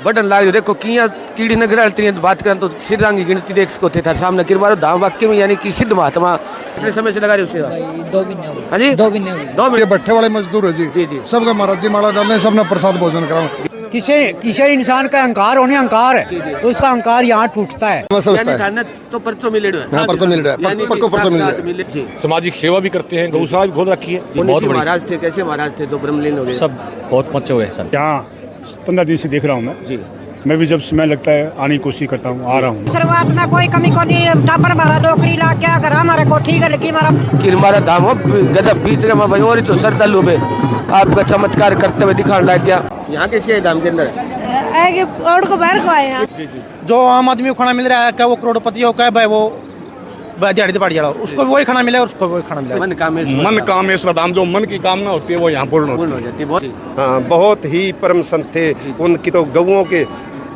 बढ़न लाग देखो किया कीड़ी नगर अलती बात करें तो सिद्धांगी गिनती देख सको थे थार सामने किरमारो धाम वाक्य में यानी कि सिद्ध महात्मा कितने समय से लगा रहे उससे 2 महीने हो गए। हाँ जी 2 महीने हो गए। 2 महीने भट्ठे वाले मजदूर है जी जी जी सबका महाराज जी माला डालने सबने प्रसाद भोजन कराओ। किसी इंसान का अहंकार होने अहंकार है, उसका अहंकार यहाँ टूटता है। यानी थाने तो परचो मिले परचो मिल रहा है पक्को परचो मिल रहा है। सामाजिक सेवा भी करते हैं, गौशाला भी खोल रखी है। बहुत महाराज थे, कैसे महाराज थे जो ब्रह्मलीन हो गए? सब बहुत मचे हुए हैं सब। यहाँ 15 दिन से देख रहा हूँ मैं जी। मैं भी जब समय लगता है आने की कोशिश करता हूँ, आ रहा हूँ। शुरुआत में कोई कमी को नहीं, टापर मारा नौकरी ला क्या करा हमारे को ठीक है लगी हमारा कि हमारा धाम हो गजब बीच में भाई और तो श्रद्धालु पे आपका चमत्कार करते हुए दिखाने लग गया। यहाँ कैसे है धाम के अंदर? और को बाहर को आए हैं। जो आम आदमी को खाना मिल रहा है, क्या वो करोड़पति हो, क्या भाई वो दिहाड़ी दिहाड़ी वाला, उसको भी वही खाना मिले और उसको वही खाना मिले। मन कामेश्वर धाम, जो मन की कामना होती है वो यहाँ पूर्ण हो जाती है। हाँ, बहुत ही परम संत थे। उनकी तो गौओं के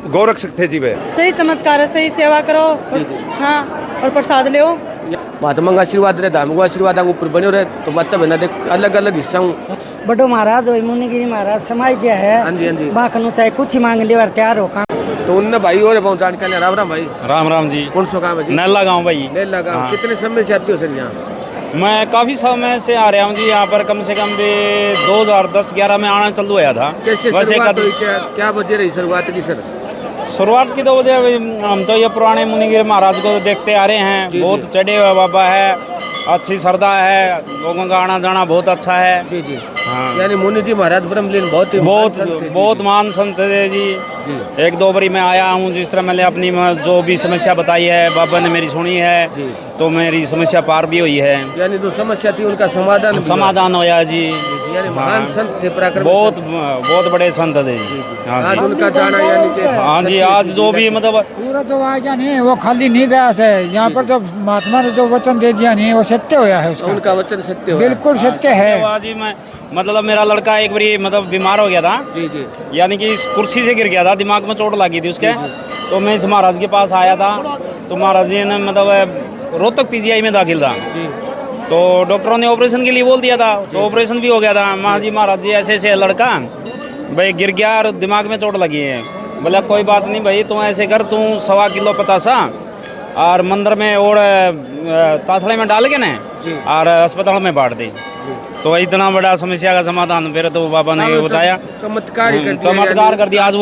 गौरक्षक थे जी वे। सही चमत्कार है, सही सेवा करो हाँ और प्रसाद ले। महात्मा का आशीर्वाद रहे, धाम को आशीर्वाद ऊपर बने रहे तो मतलब है ना देख अलग अलग हिस्सा हूँ। बड़ो महाराज हो मुनिगिरी महाराज समाज दिया हाँ जी हाँ जी। है बाखनो चाहे कुछ ही मांग ले और तैयार हो काम। तो उनने भाई और पहुँचाने के लिए राम राम भाई। राम राम जी। कौन सा काम है जी? नैला गाँव भाई। नैला गाँव। कितने समय से आते हो सर यहाँ? मैं काफी समय से आ रहा हूँ जी यहाँ पर, कम से कम भी 2010-11 में आना चालू हुआ था। कैसे शुरुआत हुई, क्या वजह रही शुरुआत की सर? शुरुआत की तो वजह हम तो ये पुराने मुनिगिर महाराज को देखते आ रहे हैं, बहुत चढ़े हुए बाबा है, अच्छी श्रद्धा है, लोगों का आना जाना बहुत अच्छा है। जी जी हाँ। यानी मुनि जी महाराज ब्रह्मलीन बहुत महान संत थे जी। 1-2 बारी मैं आया हूँ, जिस तरह मैंने अपनी जो भी समस्या बताई है बाबा ने मेरी सुनी है तो मेरी समस्या पार भी हुई है। यानी जो समस्या थी उनका समाधान होया जी। यानी महान संत थे, पराक्रमी बहुत बड़े संत थे। आज उनका जाना यानी कि हाँ जी, आज जो भी मतलब पूरा जो आया नहीं वो खाली नहीं गया है, यहाँ पर जो महात्मा ने जो वचन दे दिया नहीं वो सत्य होया है, उनका वचन सत्य बिल्कुल सत्य है। आज ही मैं मतलब मेरा लड़का एक बारी मतलब बीमार हो गया था जी जी, यानी कि कुर्सी से गिर गया था, दिमाग में चोट लगी थी उसके। तो मैं इस महाराज के पास आया था तो महाराज जी ने मतलब रोहतक पीजीआई में दाखिल था तो डॉक्टरों ने ऑपरेशन के लिए बोल दिया था, तो ऑपरेशन भी हो गया था। महाराज जी ऐसे ऐसे लड़का भाई गिर गया और दिमाग में चोट लगी है। बोला कोई बात नहीं भाई, तू ऐसे कर, तू 1.25 किलो पतासा और मंदिर में और तासड़े में डाल के ना और अस्पताल में बांट दे। तो इतना बड़ा समस्या का समाधान फिर तो बाबा ने बताया, चमत्कार कर दिया। आज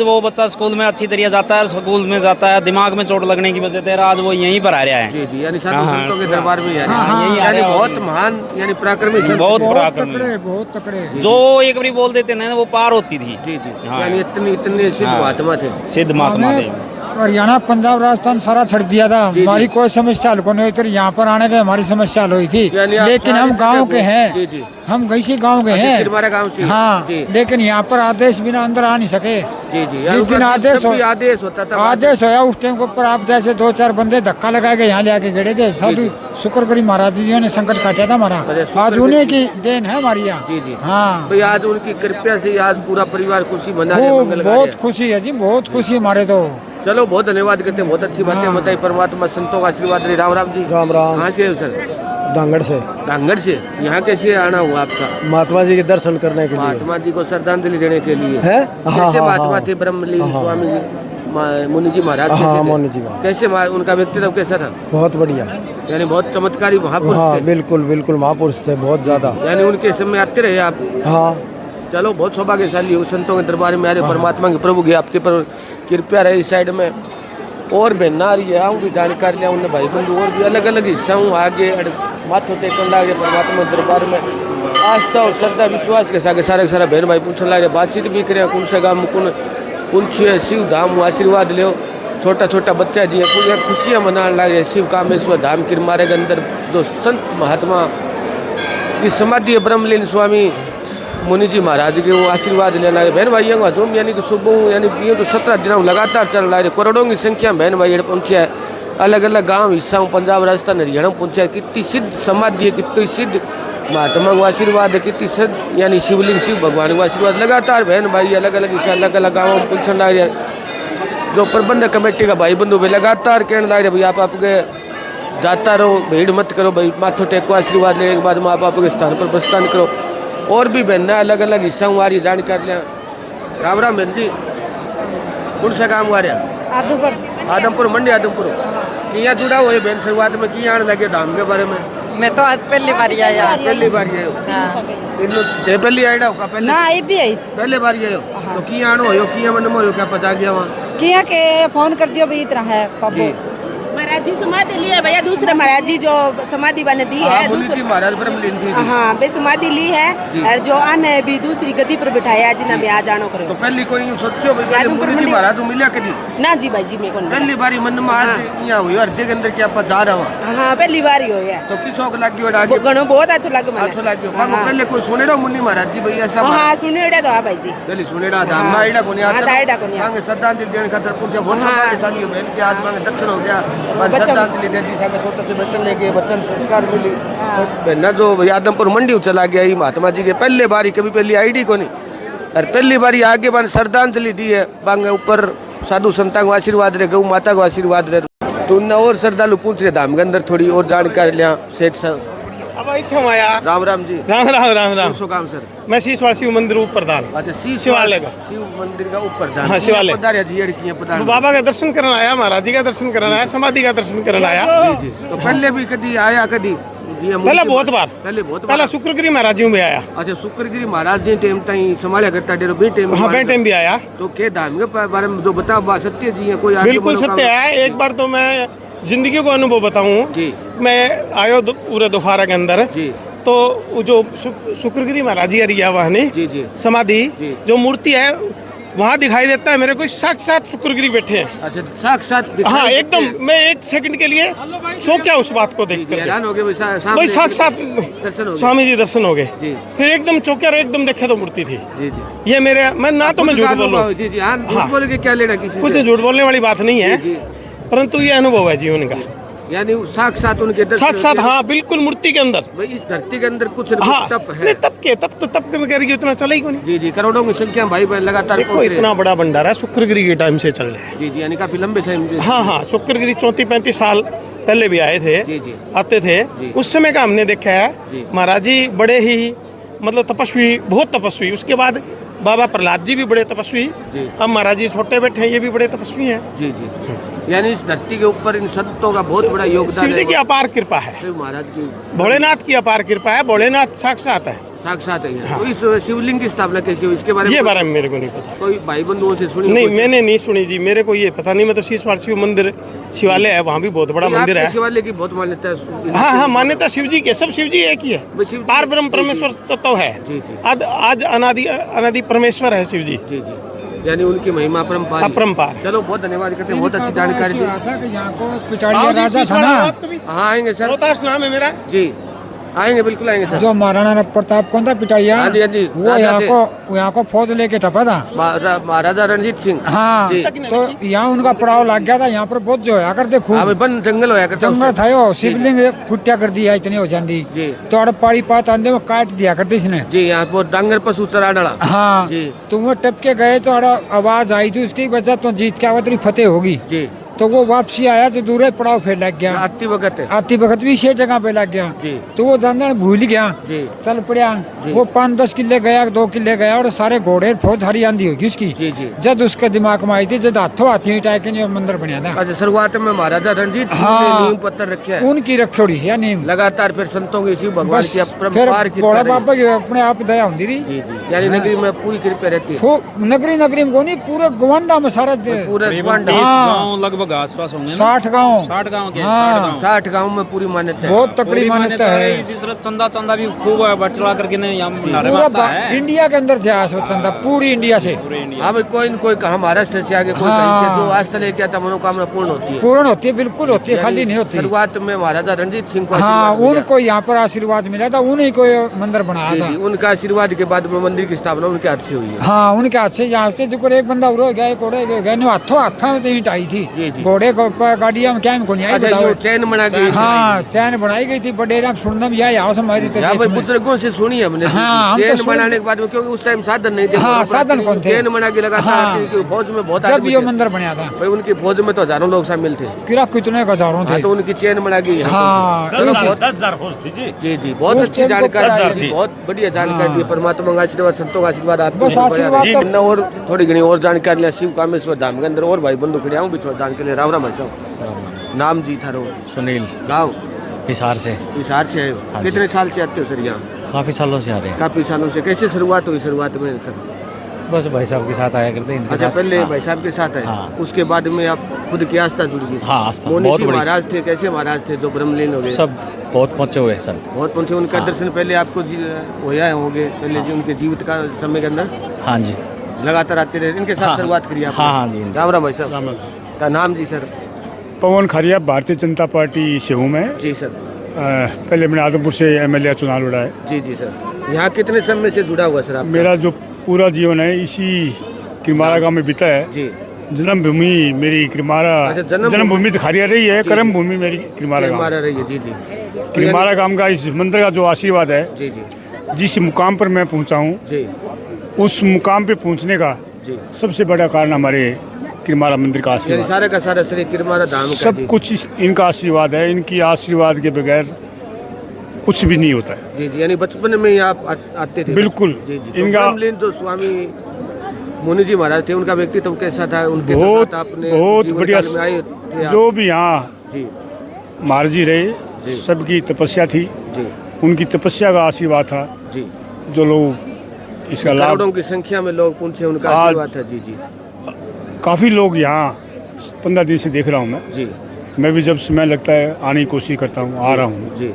वो बच्चा स्कूल में अच्छी तरह जाता है, स्कूल में जाता है, दिमाग में चोट लगने की वजह से आज वो यहीं पर आ रहा है। यानी संतों के दरबार में यानी बहुत महान, यानी पराक्रमी, बहुत तकड़े जो एक बार बोल देते ना वो पार होती थी। जी जी, यानी इतने सिद्ध महात्मा थे, सिद्ध महात्मा थे। हरियाणा पंजाब राजस्थान सारा छड़ दिया था, हमारी कोई समस्या हल को नहीं हुई। यहाँ पर आने के हमारी समस्या हल हुई थी, लेकिन हम गांव के हैं, हम गैसी गांव के हैं। हाँ, लेकिन यहाँ पर आदेश बिना अंदर आ नहीं सके। जिस दिन आदेश होता था, आदेश होया उस टाइम के ऊपर आप जैसे 2-4 बंदे धक्का लगा के यहाँ ले आके गड़े थे। साधु शुक्र करी महाराज जी ने संकट काटा था हमारा, आज उन्हीं की देन है हमारी यहाँ। हाँ, आज उनकी कृपया से आज पूरा परिवार खुशी मना रहे हैं। बहुत खुशी है जी, बहुत खुशी हमारे तो। चलो बहुत धन्यवाद करते हैं, बहुत अच्छी बातें बताई। परमात्मा संतों का आशीर्वाद रहे। राम राम जी। राम राम। कहाँ से है सर? धांगड़ से। धांगड़ से यहाँ कैसे आना हुआ आपका? महात्मा जी के दर्शन करने के लिए, महात्मा जी को श्रद्धांजलि देने के लिए है। कैसे महात्मा थे ब्रह्मलीन स्वामी जी मुनि जी महाराज? मुनि जी कैसे उनका व्यक्तित्व कैसा था? बहुत बढ़िया, यानी बहुत चमत्कारी महापुरुष थे। बिल्कुल बिल्कुल महापुरुष थे, बहुत ज्यादा। यानी उनके समय आते रहे आप? हाँ। चलो बहुत सौभाग्यशाली हो, संतों के दरबार में आ रहे। परमात्मा के प्रभु की आपके पर कृपया रहे। इस साइड में और बहना रही है, आऊँ भी जानकारी लिया उन्हें भाई बंधु और भी अलग अलग हिस्सा हूँ आगे माथो टेकन लग रहे परमात्मा दरबार में। आस्था और श्रद्धा विश्वास के साथ सारा बहन भाई पूछने लग रहे, बातचीत भी करें कौन सा गाँव कौन से शिव धाम आशीर्वाद ले। छोटा छोटा बच्चा जी है, पूरी खुशियाँ मनाने लग रहे। शिव कामेश्वर धाम किरमारे के अंदर जो संत महात्मा की समाधि है ब्रह्मलीन स्वामी मुनि जी महाराज के, वो आशीर्वाद लेना है। बहन भाइयों का हजूम यानी कि सुबह यानी ये तो 17 दिनों लगातार चल रहा है। करोड़ों की संख्या बहन भाई पहुँचे है, अलग अलग गांव हिस्सा पंजाब राजस्थान हरियाणा पहुँचा है। कितनी सिद्ध समाधि है, कितनी सिद्ध महात्मा का आशीर्वाद है, कितनी सिद्ध यानी शिवलिंग शिव भगवान का आशीर्वाद लगातार बहन भाई अलग अलग हिस्सा अलग अलग गाँव में पूछने लग रहे। जो प्रबंधक कमेटी का भाई बंधु भी लगातार कहने लग रहे भाई आप आपके जाता रहो, भीड़ मत करो भाई, माथो टेको आशीर्वाद लेने के बाद आप आपके स्थान पर प्रस्थान करो। और भी बहना अलग अलग हिस्सा हमारी जानकारी लें। राम राम बहन जी, कौन सा काम हुआ रहा? आदमपुर मंडी आदमपुर किया जुड़ा हुआ है बहन, शुरुआत में किया आने लगे धाम के बारे में? मैं तो आज पहली बार आया। पहली बार आए हो? तीनों पहली आइडा हो का पहले? ना आई भी आई पहले बार आए हो तो किया आनो हो किया मन में हो क्या पता गया वहाँ किया के फोन कर दियो भाई इतना है पापू महाराज जी समाधि ली है भैया, दूसरे महाराज जी जो समाधि वाले दी है दूसरे महाराज ब्रह्मलीन जी। हाँ भाई समाधि ली है और जो अन्य है भी दूसरी गद्दी पर बिठाया है जिन्हें भी आ जानो करे। तो पहली कोई सोचो भाई महाराज तो मिला कभी? ना जी भाई जी मेरे को पहली बारी मन में आज यहाँ हुई हृदय के अंदर क्या आप जा रहा हूँ? हाँ पहली बार ही हो है। तो किस शौक लग गया आगे? गणो बहुत अच्छा लगे मुझे। अच्छा लग गया पहले कोई सुने रहो मुन्नी महाराज जी भाई ऐसा? हाँ सुने था हाँ भाई जी पहले सुने रहा था माइडा को नहीं आता मांगे श्रद्धांजलि देने खातर पूछा बहुत सौभाग्यशाली बहन के आज मांगे दर्शन हो गया और श्रद्धांजलि दे दी साका छोटे से बच्चन लेके बच्चन संस्कार मिली तो बहना जो आदमपुर मंडी चला गया ही महात्मा जी के पहले बारी कभी पहली आईडी को नहीं और पहली बारी आगे बन श्रद्धांजलि दी है बांगे ऊपर साधु संता को आशीर्वाद रहे, गौ माता को आशीर्वाद रहे। तो उनने और श्रद्धालु पूछ रहे धाम के अंदर थोड़ी और जानकारी लिया सेठ साहब। अब इच्छा आया। राम राम जी। राम राम राम राम। सो काम सर मैं शीशवाड़ शिव मंदिर ऊपर दान। अच्छा शिवालय का शिव मंदिर का ऊपर दान। हाँ शिवालय बाबा का दर्शन करना आया, महाराज जी का दर्शन करना आया, समाधि का दर्शन करना आया। जी जी। तो पहले भी कभी आया कभी? पहले बहुत बार। पहले शुक्रगिरी महाराज जी में आया। अच्छा शुक्रगिरी महाराज जी टाइम ताई संभाला करता डेरो बे टाइम? हाँ बे टाइम भी आया। तो के धाम के बारे में जो बताओ बात सत्य जी है कोई? बिल्कुल सत्य है। एक बार तो मैं जिंदगी को अनुभव बताऊं जी। मैं आयो पूरे दोपहर के अंदर जी तो जो शुक्रगिरी महाराज जी अरिया वहां जी जी समाधि जो मूर्ति है वहाँ दिखाई देता है मेरे को साक्षात शुक्रगिरी बैठे हैं। अच्छा साक्षात? हाँ एकदम मैं एक सेकंड के लिए शौक क्या उस बात को देख कर भाई साक्षात स्वामी जी दर्शन हो गए। फिर एकदम चौकिया एकदम देखे तो मूर्ति थी। ये मेरे मैं ना तो मैं झूठ बोलूं बोल के क्या लेना किसी कुछ झूठ बोलने वाली बात नहीं है परंतु ये अनुभव है जीवन का। यानी साक्षात उनके साक्षात हाँ बिल्कुल मूर्ति के अंदर भाई इस धरती के अंदर कुछ हाँ, तप है। तप के करेगी उतना चला ही को नहीं। जी जी करोड़ों की संख्या भाई बहन लगातार इतना बड़ा भंडारा शुक्रगिरी के टाइम से चल रहा है। जी जी यानी काफी लंबे समय। हाँ हाँ शुक्रगिरी 34-35 साल पहले भी आए थे जी जी आते थे उस समय का हमने देखा है। महाराज जी बड़े ही मतलब तपस्वी बहुत तपस्वी। उसके बाद बाबा प्रहलाद जी भी बड़े तपस्वी। अब महाराज जी छोटे बैठे हैं ये भी बड़े तपस्वी हैं। जी जी यानी इस धरती के ऊपर इन संतों का बहुत बड़ा योगदान है। शिव जी की अपार कृपा है। शिव महाराज की भोलेनाथ की अपार कृपा है। भोलेनाथ साक्षात है। साक्षात है। हाँ। तो इस शिवलिंग की स्थापना कैसी हुई इसके बारे में? ये बारे में मेरे को नहीं पता। कोई भाई बंधुओं से सुनी? नहीं मैंने नहीं सुनी जी मेरे को ये पता नहीं। मैं तो शीशवाड़ शिव मंदिर शिवालय है वहाँ भी बहुत बड़ा मंदिर है। शिवालय की बहुत मान्यता है। हाँ हाँ मान्यता शिव जी के सब शिव जी एक ही है। पार ब्रह्म परमेश्वर तत्व है। आज अनादि परमेश्वर है शिव जी। जी जी यानी उनकी महिमा अपरंपार। चलो बहुत धन्यवाद करते हैं बहुत अच्छी जानकारी दी। यहाँ को पिटारिया राजा था ना। हाँ आएंगे सर। रोहतास नाम है मेरा जी। आएंगे बिल्कुल आएंगे सर। जो महाराणा प्रताप कौन था पिटारिया वो यहाँ को फौज लेके टपा था महाराजा रणजीत सिंह। हाँ तो यहाँ उनका पड़ाव लग गया था। यहाँ पर बहुत जो है करते खूब जंगल होया करता जंगल था यो शिवलिंग फुटिया कर दिया इतनी हो जाती तो अड़ पाड़ी पात आंधे में काट दिया करती इसने जी। यहाँ पर डांगर पशु चरा डाला। हाँ तो वो टपके गए तो अड़ा आवाज आई थी उसकी वजह तो जीत के आवतरी फतेह होगी जी। तो वो वापसी आया तो दूर पड़ाव फिर लग गया। आती वक्त भी इसी जगह पे लग गया तो वो जानने भूल गया चल पड़ा। वो 5-10 किले गया 2 किले गया और सारे घोड़े फौज हरी आंधी होगी उसकी। जब उसके दिमाग में आई थी जब हाथों हाथी के मंदिर बना था। अच्छा शुरुआत में महाराजा रणजीत सिंह ने नींव पत्थर रखे उनकी रखी या नींव लगातार फिर संतों की शिव भगवान की बड़ा बाबा की अपने आप दया होती रही। यानी नगरी में पूरी कृपा रहती है। नगरी में नहीं पूरे गवांडा में सारा पूरे लगभग आसपास होंगे 60 गाँव 60 गाँव में पूरी मान्यता है। बहुत तकड़ी मान्यता है। जिस चंदा भी खूब बटला करके पूरा इंडिया के अंदर से चंदा पूरी इंडिया से। हाँ भाई कोई न कोई कहा महाराष्ट्र से आगे कोई कहीं से जो आज तक लेके आता मनोकामना पूर्ण होती है बिल्कुल होती है खाली नहीं होती। शुरुआत में महाराजा रणजीत सिंह को हाँ उनको यहाँ पर आशीर्वाद मिला था उन्हीं को मंदिर बनाया था। उनका आशीर्वाद के बाद में मंदिर की स्थापना उनके हाथ से हुई है। हाँ उनके हाथ से यहाँ से जो एक बंदा उड़ गया एक उड़ गया हाथों हाथा में ईंट आई थी। घोड़े को गाड़िया में क्या को नहीं आई बताओ। चैन बना गई, हाँ चैन बनाई गई थी बडेरा सुनना भी आया हमारी भाई बुजुर्गों से सुनी हमने। हाँ, चैन बनाने के बाद में, क्योंकि उस टाइम साधन नहीं थे। हाँ साधन कौन थे, चैन बना के लगातार फौज में बहुत जब ये मंदिर बना था भाई, उनकी फौज में तो हजारों लोग शामिल थे। किरा कितने हजारों थे, तो उनकी चैन बना गई। हाँ 10,000 फौज थी जी। जी जी, बहुत अच्छी जानकारी, बहुत बढ़िया जानकारी दी। परमात्मा का आशीर्वाद, संतों का आशीर्वाद आपको। और थोड़ी घनी और जानकारी लिया शिव कामेश्वर धाम के अंदर और भाई बंधु खड़े आऊँ भी थोड़ा जानकारी ले। राम राम भाई साहब, नाम जी थारो? सुनील, गाँव हिसार से। हिसार से आए हो? कितने साल से आते हो सर यहाँ? काफ़ी सालों से आ रहे हैं। काफी सालों से। कैसे शुरुआत हुई शुरुआत में सर? बस भाई साहब के साथ आया करते हैं। अच्छा, पहले भाई साहब के साथ आए, उसके बाद में आप खुद की आस्था जुड़ गई? हाँ, आस्था मोनी बहुत जी बड़ी। महाराज थे, कैसे महाराज थे जो ब्रह्मलीन हो गए? सब बहुत पहुँचे हुए संत, बहुत पहुंचे। उनका दर्शन पहले आपको होया होंगे पहले जी, उनके जीवित का समय के अंदर? हाँ जी, लगातार आते रहे, इनके साथ शुरुआत करी आपने? हाँ जी। राम राम भाई साहब, का नाम जी सर? पवन खरिया, भारतीय जनता पार्टी से हूँ मैं जी सर। पहले मैंने आदमपुर से एमएलए चुनाव लड़ा है जी जी सर। यहाँ कितने समय से जुड़ा हुआ सर आप? मेरा जो पूरा जीवन है इसी किरमारा गांव में बीता है जी। जन्मभूमि मेरी किरमारा, जन्मभूमि तो खरिया रही है, कर्म भूमि मेरी किरमारा गांव रही है। जी जी, किरमारा गांव का इस मंदिर का जो आशीर्वाद है, जी जी, जिस मुकाम पर मैं पहुंचा हूँ जी, उस मुकाम पे पहुंचने का जी सबसे बड़ा कारण हमारे किरमारा मंदिर का आशीर्वाद, सारा का सारा श्री किरमारा धाम का सब कुछ इनका आशीर्वाद है। इनकी आशीर्वाद के बगैर कुछ भी नहीं होता है। जी जी, यानी बचपन में ही आप आते थे? बिल्कुल। जी जी। इनका जो स्वामी मुनि जी महाराज थे, उनका व्यक्तित्व कैसा था? उनके बहुत आपने बहुत बढ़िया, थे जो भी यहाँ जी महाराज जी रहे सबकी तपस्या थी जी, उनकी तपस्या का आशीर्वाद था जी, जो लोग इसका लाभ, करोड़ों की संख्या में लोग पहुंचे, उनका आशीर्वाद था। जी जी, काफ़ी लोग यहाँ 15 दिन से देख रहा हूँ मैं जी। मैं भी जब समय लगता है आने की कोशिश करता हूँ, आ रहा हूँ जी,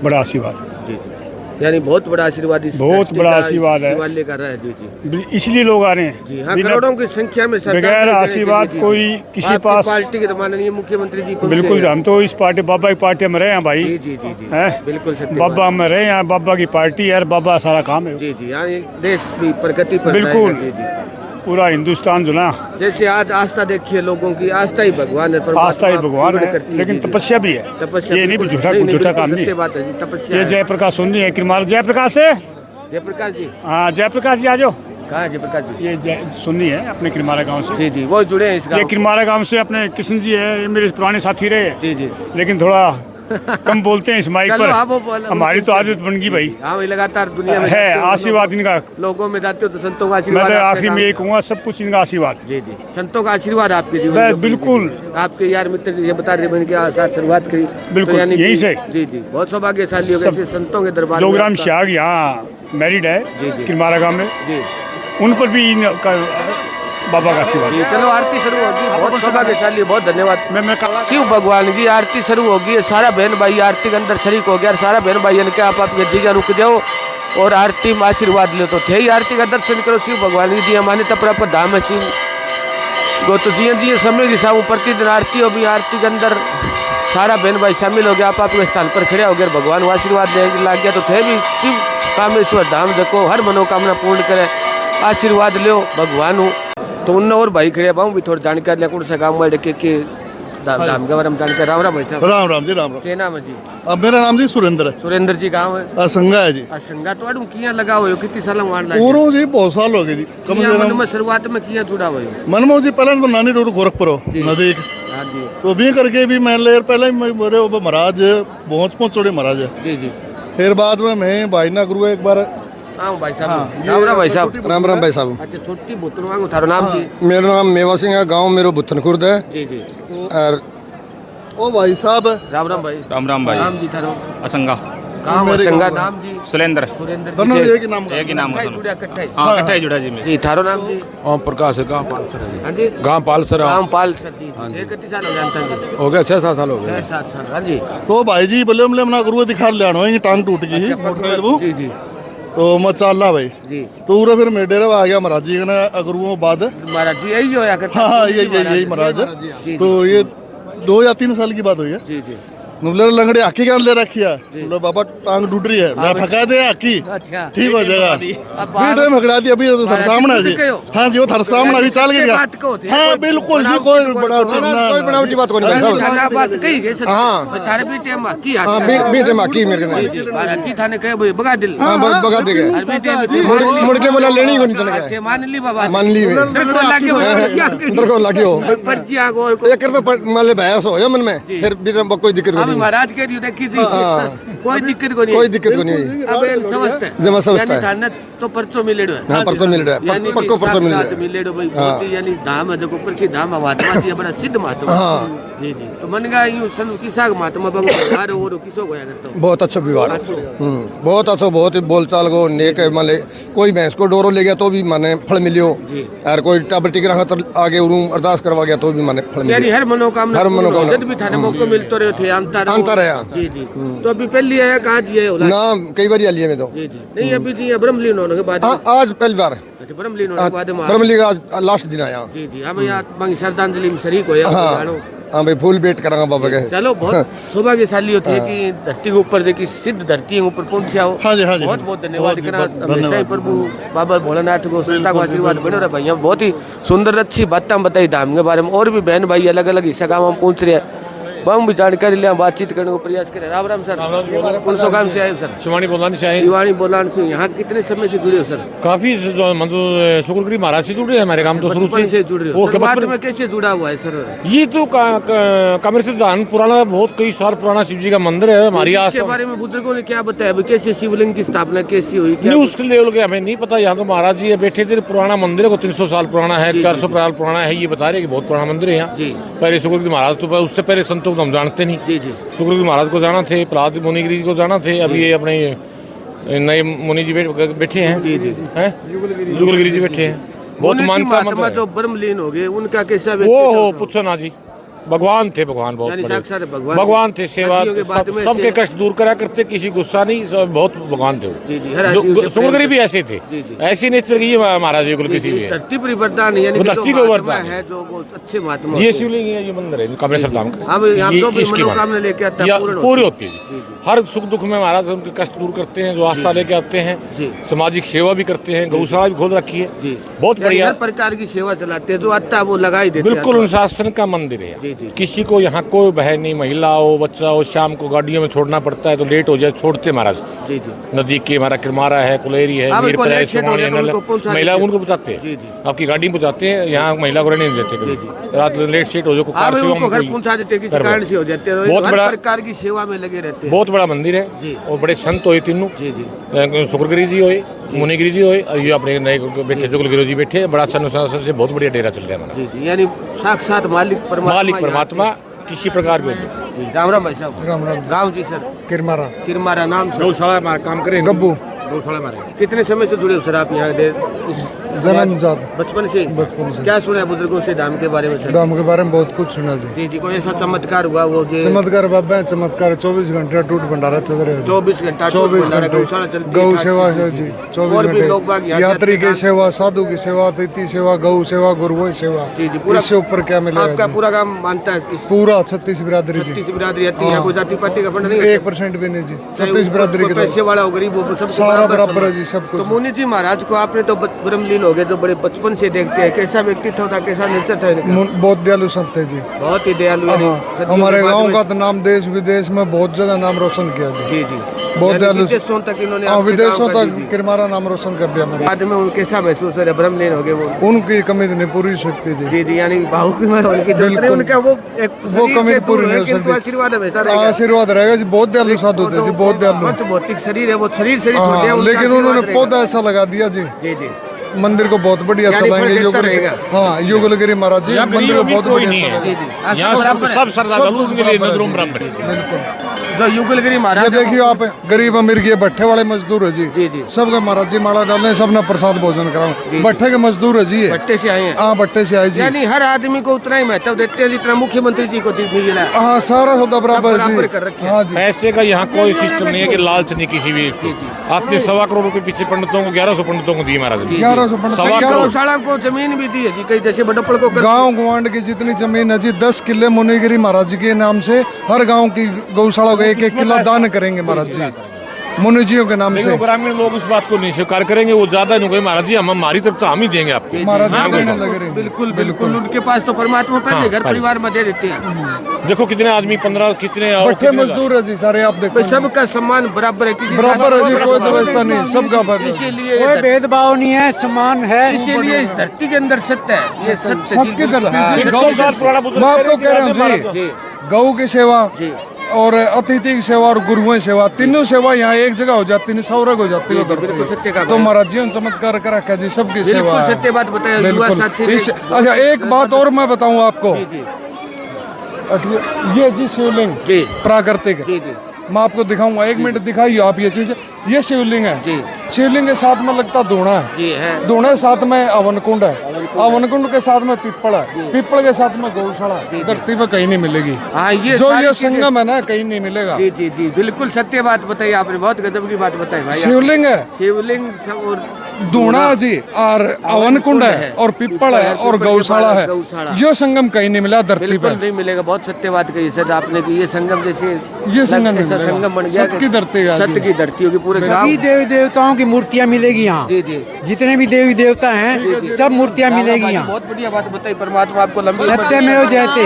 बड़ा आशीर्वाद है। जी जी, यानी बहुत बड़ा आशीर्वाद, बहुत बड़ा आशीर्वाद है, शिवालय कर रहा है। जी जी, इसलिए लोग आ रहे हैं। जी हाँ, करोड़ों की संख्या में बगैर आशीर्वाद कोई किसी पास, पार्टी के माननीय मुख्यमंत्री जी बिल्कुल, हम तो इस पार्टी बाबा की पार्टी में रहे हैं भाई। जी जी जी, हैं बिल्कुल बाबा में रहे हैं, बाबा की पार्टी है, बाबा सारा काम है। जी जी, यहाँ देश भी प्रगति पर बिल्कुल। जी जी, पूरा हिंदुस्तान जो ना, जैसे आज आस्था देखिए लोगों की, आस्था ही भगवान है, आस्था ही भगवान है, लेकिन तपस्या भी है। तपस्या, ये नहीं झूठा काम नहीं बात है जी, तपस्या। ये जयप्रकाश सुन रही है किरमारा, जयप्रकाश है, जयप्रकाश जी। हाँ जयप्रकाश जी आ जाओ। कहाँ है जयप्रकाश जी? ये सुननी है अपने किरमारा गांव से। जी जी, वो जुड़े हैं इस गांव। ये किरमारा गांव से अपने किशन जी है, ये मेरे पुराने साथी रहे। जी जी, लेकिन थोड़ा कम बोलते हैं इस माइक पर, हमारी तो आदत बन गई भाई। हाँ, लगातार दुनिया में है आशीर्वाद इनका, लोगों में जाते हो तो संतों का मैं आशीर्वाद। तो आखिरी में यही कहूँगा, सब कुछ इनका आशीर्वाद। जी जी, संतों का आशीर्वाद आपके जीवन में। बिल्कुल। आपके यार मित्र ये बता रहे हैं कि साथ शुरुआत करी, बिल्कुल, यानी यही से। जी जी, बहुत सौभाग्यशाली हो गए ऐसे संतों के दरबार में। जोगराम शाह यहाँ मैरिड है किरमारा गांव में, जी, उन पर भी बाबा का आशीर्वाद। चलो आरती शुरू होगी, बहुत सौभाग्यशाली, बहुत धन्यवाद। मैं शिव भगवान की आरती शुरू होगी, सारा बहन भाई आरती के अंदर शरीक हो गया, सारा बहन भाई इनके आप आपके जगह रुक जाओ और आरती में आशीर्वाद ले। तो थे ही आरती का दर्शन करो शिव भगवान की। जी हमारे तपरा पर धाम है शिव गो, तो जी समय की सामू प्रतिदिन आरती होगी। आरती के अंदर सारा बहन भाई शामिल हो गया, आप आपके स्थान पर खड़े हो गए, भगवान आशीर्वाद देने लग गया। तो थे भी शिव कामेश्वर धाम देखो, हर मनोकामना पूर्ण करे, आशीर्वाद लो भगवान। तो उन और भाई खड़े पाऊँ भी थोड़ी जानकारी ले, कौन सा गाँव में के धाम के बारे में जानकारी। राम राम भाई साहब। राम राम जी, राम राम। क्या नाम है जी? अब मेरा नाम जी सुरेंद्र है। सुरेंद्र जी गाँव है? असंगा है जी। असंगा। तो अड़ू किया लगा हुए हो, कितनी साल मारना पूरो जी बहुत साल हो गए जी। कम से मन कम में शुरुआत में किया जुड़ा हुए हो? मनमोह जी पहले तो नानी रोड गोरखपुर हो नजदीक, हाँ जी, तो भी करके भी मैं ले पहले मेरे महाराज पहुँच चढ़े महाराज। जी जी, फिर बाद में मैं भाई ना गुरु एक बार। हाँ भाई साहब, राम राम भाई साहब। राम राम भाई साहब। अच्छा, छोटी बुतन वांगू थारो नाम जी? मेरा नाम मेवा सिंह है, गाँव मेरो बुत्थनखुर्द है। जी जी, और ओ भाई साहब। राम राम भाई। राम राम भाई। नाम जी थारो? असंगा। गाँव असंगा। नाम जी? सुरेंद्र। सुरेंद्र दोनों जी। एक ही नाम। एक ही नाम का जुड़ा इकट्ठा ही? हाँ, इकट्ठा ही जुड़ा जी में। जी, थारो नाम जी? ओम प्रकाश है, गांव पालसर है। हाँ जी, गांव पालसर है। गाँव पाल सर जी। ये कितनी साल हो जानता जी? हो गया 6-7 साल हो गए। 6-7 साल। हाँ जी, तो भाई जी बोले हमने अपना गुरु दिखा लिया ना, ये टांग टूट गई जी जी तो मैं चल भाई जी। तो पूरा फिर मेरे डेरे आ गया महाराज जी ने गुरुओं बाद। महाराज जी यही हो या करता? हाँ यही महाराज। तो ये 2 या 3 साल की बात हुई है। जी जी। नुबले लंगड़ी आकी का ले रखी है लो बाबा टांग टूट रही है मैं फका दे आकी अच्छा ठीक हो जाएगा बीटे मगड़ा दी अभी तो सामने जी हाँ जी वो थर सामने अभी चल गया हाँ बिल्कुल जी कोई बनावटी बात कोई नहीं बात कही गई सर हाँ थारे बीटे में की हाँ बीटे में की मेरे को महाराज जी थाने कहे बगा दिल हाँ बगा देगा मुड़ के बोला लेनी को नहीं तने मान ली बाबा मान ली अंदर को लागे हो पर्चियां को ये कर तो माले बहस हो मन में फिर बीच में कोई दिक्कत नहीं महाराज कह रही देखी थी कोई दिक्कत को नहीं कोई दिक्कत को नहीं अब समझते जमा समझता है थाने तो परचो मिलेडो है हाँ परचो मिलेडो है पक्को परचो मिलेडो भाई बहुत ही यानी धाम है जो प्रसिद्ध धाम महात्मा जी बड़ा सिद्ध महात्मा जी जी तो मन का यूं सन किसा महात्मा भगवान और किसो गोया करता हूं बहुत अच्छा व्यवहार बहुत अच्छा बहुत बोलचाल को नेक है माने कोई भैंस को डोरो ले गया तो भी माने फल मिलियो और कोई टाबर टिक रहा तो आगे रूम अरदास करवा गया तो भी माने फल मिलियो यानी हर मनोकामना जब भी थाने मौका मिलतो रहे थे अंतर है जी जी तो अभी पहली आया काज ये ना कई बार लिए में तो जी जी नहीं अभी जी ब्रह्मलीन होने के बाद आज पहली बार अच्छा ब्रह्मलीन होने के बाद ब्रह्मलीन आज लास्ट दिन आया जी जी हम यहाँ बाकी श्रद्धांजलि में शरीक हो हाँ भाई फूल भेंट करांगा बाबा के चलो बहुत सौभाग्यशाली होते हैं कि धरती के ऊपर देखिए सिद्ध धरती के ऊपर पहुंचा हो हाँ जी बहुत बहुत धन्यवाद हमेशा ही प्रभु बाबा भोलेनाथ को संता को आशीर्वाद बने रहे भैया बहुत ही सुंदर अच्छी बातें बताई धाम के बारे में और भी बहन भाई अलग अलग हिस्सा गाँव में पहुंच रहे हैं हम भी जानकारी लिया बातचीत करने को प्रयास करें राम राम सर कौन सा काम से आए सर शिवानी बोलानी चाहिए शिवानी बोलान से यहाँ कितने समय से जुड़े हो सर काफी मतलब शुक्रगिरी महाराज से जुड़े हैं हमारे काम तो शुरू से जुड़ रहे हो शुरुआत में कैसे जुड़ा हुआ है सर ये तो कमर से दान पुराना बहुत कई साल पुराना शिव जी का मंदिर है हमारी आस के बारे में बुजुर्गों ने क्या बताया कैसे शिवलिंग की स्थापना कैसी हुई नहीं उसके लेवल के हमें नहीं पता। यहाँ तो महाराज जी बैठे थे पुराना मंदिर है 300 साल पुराना है 400 साल पुराना है ये बता रहे कि बहुत पुराना मंदिर है यहाँ पहले शुक्रगिरी महाराज तो उससे पहले संतों को हम जानते नहीं जी जी शुक्रगिरी महाराज को जाना थे प्रहलाद मुनिगिरी को जाना थे अभी ये अपने नए मुनि जी बैठे हैं जी जी युगलगिरी जी बैठे हैं बहुत मानता जो ब्रह्मलीन हो गए उनका कैसा वो पूछो ना जी भगवान थे भगवान बहुत भगवान थे सेवा सबके कष्ट दूर करा करते किसी गुस्सा नहीं सब बहुत भगवान थे शुक्रगिरी भी ऐसे थे ऐसी नेचर की महाराज युगल किसी धरती पर वरदान धरती को वरदान है जो अच्छे महात्मा ये शिवलिंग है ये मंदिर है कामेश्वर धाम का पूरी होती है हर सुख दुख में महाराज उनके कष्ट दूर करते हैं जो आस्था लेके आते हैं सामाजिक सेवा भी करते हैं गौशाला भी खोल रखी है बहुत बढ़िया हर प्रकार की सेवा चलाते हैं जो आता है वो लगा ही देते हैं बिल्कुल अनुशासन का मंदिर है किसी को यहाँ कोई बहन नहीं महिला हो बच्चा हो शाम को गाड़ियों में छोड़ना पड़ता है तो लेट हो जाए छोड़ते महाराज जी जी नदी के हमारा किरमारा है कुलेरी है महिला उनको पहुँचाते हैं आपकी गाड़ी में पहुँचाते हैं यहाँ महिला को रहने नहीं देते रात लेट सेट हो जाए बहुत बड़ा प्रकार की सेवा में लगे रहते हैं बहुत बड़ा मंदिर है और बड़े संत हुए तीनों शुक्रगिरी जी हुए मुनिगिरी जी हुए और ये अपने नए बैठे जुगलगिरी जी बैठे बड़ा अच्छा अनुशासन से बहुत बढ़िया डेरा चल रहा है हमारा यानी साक्षात मालिक परमात्मा किसी प्रकार के राम राम भाई साहब राम राम गाँव जी सर किरमारा नाम गौशाला काम करें गब्बू गौशाला हमारे कितने समय से जुड़े हो सर आप यहाँ बचपन से क्या सुना है बुजुर्गों से धाम के बारे में सर धाम के बारे में बहुत कुछ सुना जी जी कोई ऐसा चमत्कार हुआ वो चमत्कार बाबा चमत्कार 24 घंटे टूट भंडारा चल रहे हैं 24 घंटा गौशाला चलती है गौ सेवा है जी 24 घंटे यात्री की सेवा साधु की सेवा अतिथि सेवा गौ सेवा गुरुओं सेवा जी जी इससे ऊपर क्या मिलेगा आपका पूरा काम मानता है पूरा 36 बिरादरी जी 36 बिरादरी आती है कोई जाति पाति का फंड नहीं 1% भी नहीं जी 36 बिरादरी के पैसे वाला हो गरीब हो सब सारा बराबर है जी सब कुछ तो मुनि जी महाराज को आपने तो ब्रह्मलीन हो गए जो बड़े बचपन से देखते हैं कैसा व्यक्तित्व था कैसा नेचर था बहुत दयालु संत है जी बहुत ही दयालु हमारे गांव का तो नाम देश विदेश में बहुत जगह नाम रोशन किया जी जी बहुत दयालु विदेशों तक इन्होंने विदेशों तक किरमारा नाम रोशन कर दिया बाद में उनके कैसा महसूस हो रहा ब्रह्मलीन हो गए वो उनकी कमी नहीं पूरी सकती जी जी यानी भावुक उनका वो कमी पूरी नहीं हो सकती आशीर्वाद हमेशा आशीर्वाद रहेगा जी बहुत दयालु साधु थे जी बहुत दयालु भौतिक शरीर है वो शरीर लेकिन उन्होंने पौधा ऐसा लगा दिया जी जी मंदिर को बहुत बढ़िया चलाएंगे युगलगिरी महाराज जी मंदिर को बहुत बढ़िया सब श्रद्धालु के लिए नजरों बराबर। बिल्कुल जो युगलगिरी ये महाराज देखिए आप, गरीब अमीर के भट्ठे वाले मजदूर है जी। जी जी। सबका महाराज जी माला डालने, सब ना प्रसाद भोजन कराऊं। भट्ठे के मजदूर है जी ये। भट्टे से आए हैं। हाँ, भट्टे से आए जी। यानी हर आदमी को उतना ही महत्व देते हैं जितना मुख्यमंत्री जी को मिला है। हाँ, सारा सौदा बराबर बराबर जी। कर रखे हैं। हाँ जी। पैसे का यहाँ कोई सिस्टम नहीं है कि लालच नहीं किसी भी इसको। आपने 1.25 करोड़ रुपए पीछे पंडितों को 1100 पंडितों को दिए महाराज ने। 1100 सवा करोड़। गौशाला को जमीन भी दी है जी, कई जैसे बड़प्पड़ को गांव गुआंड की जितनी जमीन है जी, 10 किले मुनिगिरी महाराज जी के नाम से, हर गांव की गौशाला को 1-1 किला दान करेंगे महाराज जी, मुनि जियों के नाम लेकिन से। ग्रामीण लोग उस बात को नहीं स्वीकार करेंगे, वो ज्यादा नहीं कहेंगे महाराज जी हम हमारी तरफ तो हम ही देंगे आपको। महाराज जी हाँ, देने लग रहे हैं। बिल्कुल बिल्कुल उनके पास तो परमात्मा पहले घर परिवार में दे देते हैं। देखो कितने आदमी 15 कितने भट्ठे मजदूर है जी सारे, आप देखो सबका सम्मान बराबर है, किसी बराबर है जी, कोई व्यवस्था नहीं, सबका बराबर। इसीलिए कोई भेदभाव नहीं है, समान है। इसीलिए इस धरती के अंदर सत्य है, ये सत्य सबकी धरती जी। 100 साल पुराना बुजुर्ग मैं आपको कह रहा हूँ जी, गौ की सेवा और अतिथि की सेवा और गुरुओं की सेवा, तीनों सेवा यहाँ एक जगह हो जाती है, सौरग हो जाती है बिल्कुल सत्य का उधर। तो महाराज जी ने चमत्कार कर रखा जी, सबकी सेवा बिल्कुल है। सत्य बात बताया युवा बिल्कुल। साथी। अच्छा, एक बात और मैं बताऊं आपको, ये जी शिवलिंग जी प्राकृतिक, जी जी मैं आपको दिखाऊंगा, 1 मिनट दिखाइए आप ये चीज। ये शिवलिंग है जी। शिवलिंग के साथ में लगता धूणा है जी है। धूणे के साथ में हवन कुंड है, हवन कुंड के साथ में पीपल है, पीपल के साथ में गौशाला है। धरती पे कहीं नहीं मिलेगी। हाँ, ये जो सारी ये चीजें- संगम है ना, कहीं नहीं मिलेगा। जी जी जी बिल्कुल सत्य बात बताई आपने, बहुत गजब की बात बताई भाई। शिवलिंग है, शिवलिंग सब और धूणा जी, और हवन कुंड है, और पीपल है, और गौशाला है। ये संगम कहीं नहीं मिला धरती बिल्कुल पे। नहीं मिलेगा। बहुत सत्य बात कही सर आपने कि ये संगम जैसे ये संगम ऐसा नहीं संगम बन गया सत्य की धरती है सत्य की धरती होगी पूरे गाँव। सभी देवी देवताओं की मूर्तियाँ मिलेगी यहाँ। जी जी जितने भी देवी देवता हैं सब मूर्तियाँ मिलेगी यहाँ। बहुत बढ़िया बात बताई, परमात्मा आपको लंबी सत्यमेव जयते,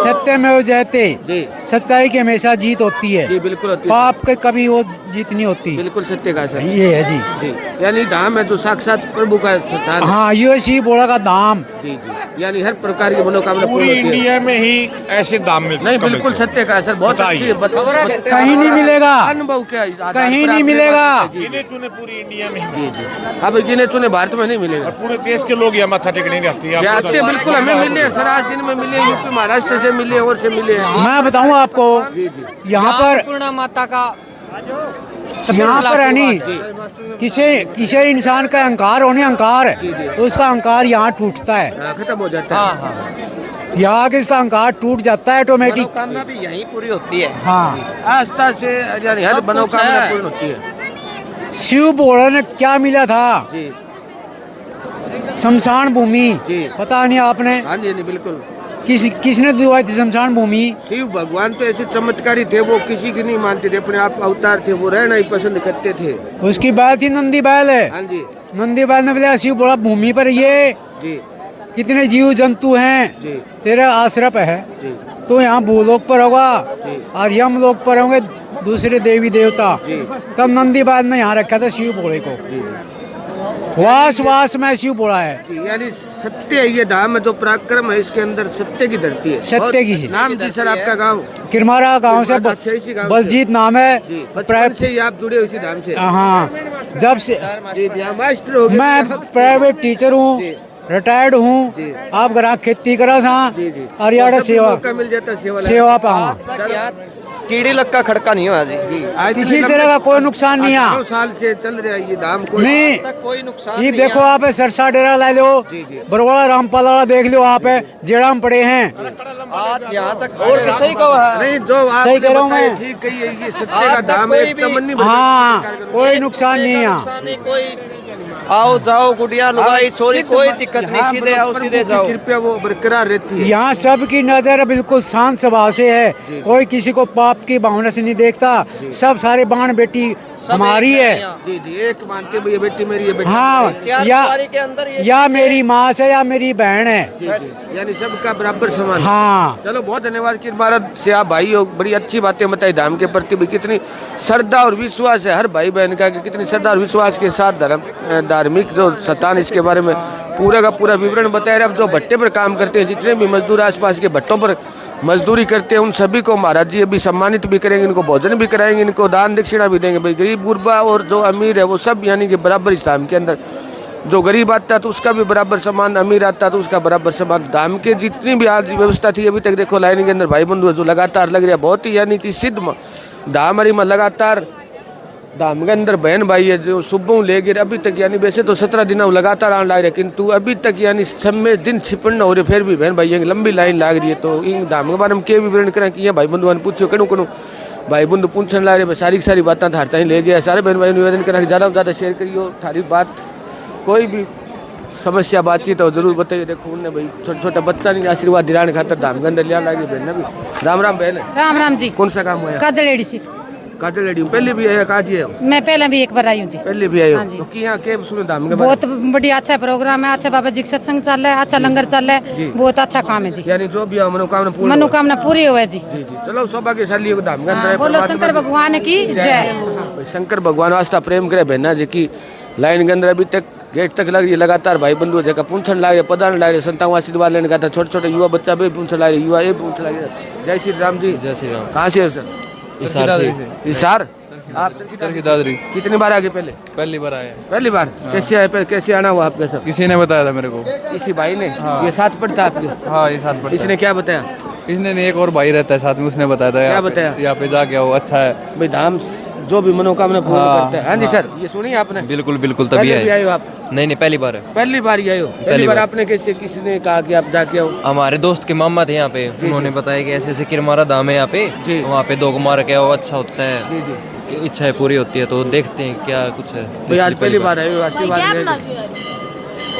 सत्यमेव जयते। जी सच्चाई की हमेशा जीत होती है, जी बिल्कुल होती है। पाप के कभी वो जीत नहीं होती। बिल्कुल सत्य का सर। ये है जी। जी यानी धाम है तो साक्षात प्रभु का स्थान है। हाँ, ये शिव भोला का धाम। जी जी यानी हर प्रकार की मनोकामना पूरी पूरी होती है। इंडिया में ही ऐसे दाम मिलते नहीं बिल्कुल सत्य का सर, बहुत अच्छी है। कहीं नहीं मिलेगा, अनुभव क्या है? कहीं नहीं मिलेगा। गिने चुने पूरी इंडिया में जी जी अब गिने चुने भारत में नहीं मिलेगा। और पूरे देश के लोग यहाँ माथा टेकने जाते हैं। आपको जाते बिल्कुल हमें मिले हैं सर, आज दिन में मिले, यूपी महाराष्ट्र से मिले और से मिले हैं। मैं बताऊँ आपको, यहाँ पर पूर्णा माता का यहाँ पर है नहीं, किसी इंसान का अहंकार होने अहंकार है, उसका अहंकार यहाँ टूटता है। हाँ, खत्म हो जाता है। यहाँ के उसका अहंकार टूट जाता है ऑटोमेटिक। कामना भी यहीं पूरी होती है। हाँ, आस्था से यानी हर मनोकामना पूर्ण होती है। शिव भोला ने क्या मिला था? जी शमशान भूमि। जी। पता नहीं आपने हाँ जी हाँ जी बिल्कुल। किसने दिलवाई थी शमशान भूमि? शिव भगवान तो ऐसे चमत्कारी थे, वो किसी की नहीं मानते थे, अपने आप अवतार थे, वो रहना ही पसंद करते थे। उसकी बैल थी नंदी बैल है। हाँ जी नंदी बैल ने बोला शिव भोला भूमि पर ये जी कितने जीव जंतु हैं, जी तेरा आश्रप है, जी तो यहाँ भूलोक पर होगा और यमलोक पर होंगे दूसरे देवी देवता। जी। तब नंदी बैल ने यहाँ रखा था शिव भोले को। वास वास में शिव भोला है। जी यानी सत्य है, ये धाम है जो पराक्रम है, इसके अंदर सत्य की धरती है। सत्य की। नाम जी सर आपका गांव? किरमारा गांव से अच्छा, इसी गांव से। बलजीत नाम है। जी बचपन से ही आप जुड़े हो इसी धाम से? हाँ, जब से जी जी आप मास्टर हो गए। मैं प्राइवेट टीचर हूँ, जी। रिटायर्ड हूँ। जी। आप घर खेती करा सा जी जी और यार जब भी सेवा मौका मिल जाता सेवा पाऊँ। कीड़ी लग का खड़का नहीं हुआ जी। आज किसी तरह का कोई नुकसान नहीं है। 9 साल से चल रहा है ये धाम को। नहीं, कोई नुकसान ये देखो आप सरसा डेरा ला लो, जी जी बरवाड़ा रामपाल वाला देख लो, आप जेड़ा में पड़े हैं। आज यहाँ तक और सही कहो है। नहीं जो सही कह आपने रहा हूँ बताया मैं। ठीक कही है, ये सत्य का धाम है, चमन नहीं हाँ, कोई नुकसान नहीं है यहाँ। कोई आओ जाओ गुड़िया लुगाई चोरी कोई दिक्कत नहीं, सीधे आओ सीधे जाओ। कृपया वो बरकरार रहती है। यहाँ सबकी नजर बिल्कुल शांत स्वभाव से है, कोई किसी को पाप की भावना से नहीं देखता। सब सारे बाण बेटी हमारी है। जी जी एक मानते भी ये बेटी मेरी, ये बेटी हाँ, या मेरी माँ से या मेरी बहन है। जी, जी, यानी सबका बराबर समान है। हाँ, चलो बहुत धन्यवाद कि भारत से आप भाई हो, बड़ी अच्छी बातें बताई धाम के प्रति भी, कितनी श्रद्धा और विश्वास है हर भाई बहन का, कि कितनी श्रद्धा और विश्वास के साथ धार्मिक जो स्थान, इसके बारे में पूरा का पूरा विवरण बताया। अब जो भट्टे पर काम करते हैं, जितने भी मजदूर आसपास के भट्टों पर मजदूरी करते हैं, उन सभी को महाराज जी अभी सम्मानित भी करेंगे, इनको भोजन भी कराएंगे, इनको दान दक्षिणा भी देंगे। भाई गरीब गुरबा और जो अमीर है वो सब यानी कि बराबर इस धाम के अंदर जो गरीब आता तो उसका भी बराबर सामान, अमीर आता तो उसका बराबर सामान। धाम के जितनी भी आज व्यवस्था थी अभी तक देखो लाइन के अंदर भाई बंधु जो लगातार लग रहा है, बहुत ही यानी कि सिद्ध धाम हरी में लगातार धाम के अंदर बहन भाई है जो सुबह ले गए अभी तक, यानी वैसे तो 17 दिन लगातार आने लग रहे, किंतु अभी तक यानी समय दिन छिपन हो रहे, फिर भी बहन भाई की लंबी लाइन लग रही है। तो इन धाम के बारे में क्या विवरण करें कि भाई बंधु पूछो कणु कणु भाई बंधु पूछने लग रहे, सारी बातें थारता ही ले गया। सारे बहन भाई निवेदन करें कि ज़्यादा से ज़्यादा शेयर करियो, थारी बात कोई भी समस्या बातचीत हो जरूर बताइए। देखो उनने भाई छोटा छोटा बच्चा नहीं आशीर्वाद दिलाने खातर धाम के अंदर लिया लगी बहन ने भी। राम राम बहन। राम राम जी। कौन सा काम हुआ? काजलेड़ी से। काजलेड़ी पहले भी आया काजी है? मैं पहले भी एक बार आई हूँ जी। पहले भी आयो तो क्या के सुने धाम के? बहुत बढ़िया अच्छा प्रोग्राम है, अच्छा बाबा जी का सत्संग चल रहा है, अच्छा लंगर चल रहा है, बहुत अच्छा काम है जी। यानी जो भी मनोकामना पूरी हुआ जी। जी जी चलो सौभाग्यशाली धाम के अंदर। बोलो शंकर भगवान की जय। शंकर भगवान वास्ता प्रेम करे बहना जी की लाइन के अंदर अभी तक गेट तक लग रही है, लगातार भाई बंधु जगह पूछने लग रहे, पदान लग रहे, संताओं आशीर्वाद लेने का था। छोटे छोटे युवा बच्चा भी पूछने लग रहे, युवा ये पूछने लग रहे। जय श्री राम जी। जय श्री राम। कहाँ से है सर? हिसार। आप दादरी। कितनी बार आगे? पहली बार आए। पहली बार कैसे आए? कैसे आना हुआ आपका? सब किसी ने बताया था मेरे को, किसी भाई ने। ये साथ पढ़ता आपके? हाँ ये साथ पढ़ता। इसने क्या बताया? इसने नहीं, एक और भाई रहता है साथ में, उसने बताया था। क्या बताया? यहाँ पे जाके आओ, अच्छा है भाई धाम जो भी मनोकामना पूर्ण करता है। हाँ जी सर, ये सुनिए आपने? बिल्कुल बिल्कुल। तभी आए हो आप? नहीं पहली बार है। पहली बार ही आए हो? पहली बार आपने कैसे, किसने कहा कि आप जाके आओ? हमारे दोस्त के मामा थे यहाँ पे, उन्होंने बताया कि ऐसे ऐसे किरमारा धाम है यहाँ पे, वहाँ पे 2 मार के आओ, अच्छा होता है। जी जी इच्छाएं पूरी होती है, तो देखते हैं क्या कुछ है। तो आज पहली बार आए हो, आशीर्वाद।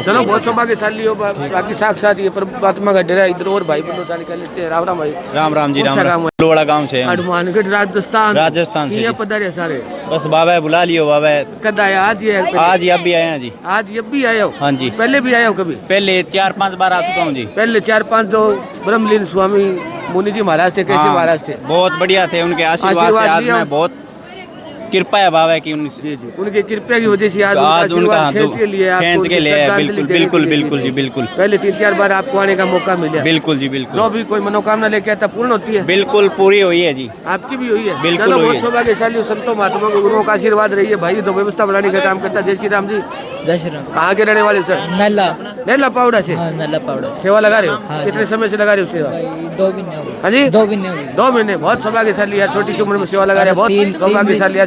चलो बहुत सौभाग्यशाली हो। बाकी साक्षात ये परमात्मा का डेरा इधर और भाई बंधु जाने का लेते हैं। राम राम भाई। राम राम जी। राम राम। लोड़ा गांव से हनुमानगढ़ राजस्थान से। ये पधारे सारे? बस बाबा बुला लियो। बाबा कद आया? आज ये आज अभी आए हैं जी। आज अभी आए हो? हाँ जी। पहले भी आए हो कभी? पहले 4-5 बार आ चुका हूँ जी। पहले 4-5 जो ब्रह्मलीन स्वामी मुनि जी महाराज थे, कैसे महाराज थे? बहुत बढ़िया थे, उनके आशीर्वाद से आज मैं बहुत कृपा है बाबा की। जी जी उनकी कृपा की वजह से आज उनका खींच के लिए बिल्कुल बिल्कुल जी बिल्कुल। पहले 3-4 बार आपको आने का मौका मिला। बिल्कुल जी बिल्कुल। जो भी कोई मनोकामना लेके आता पूर्ण होती है? बिल्कुल पूरी हुई है जी। आपकी भी हुई है? बिल्कुल। बहुत सौभाग्यशाली संतों महात्मा गुरुओं का आशीर्वाद रही है भाई। तो व्यवस्था बढ़ाने का काम करता है। जय श्री राम जी। जय श्री राम। कहाँ के रहने वाले सर? नैला पावड़ा से। नल्ला पावड़ा। सेवा लगा रहे हो? कितने समय से लगा रहे हो सेवा? 2 महीने हो गए। हाँ जी 2 महीने हो गए। 2 महीने। बहुत सौभाग्यशाली है, छोटी सी उम्र में सेवा लगा रहे हैं, बहुत सौभाग्यशाली है।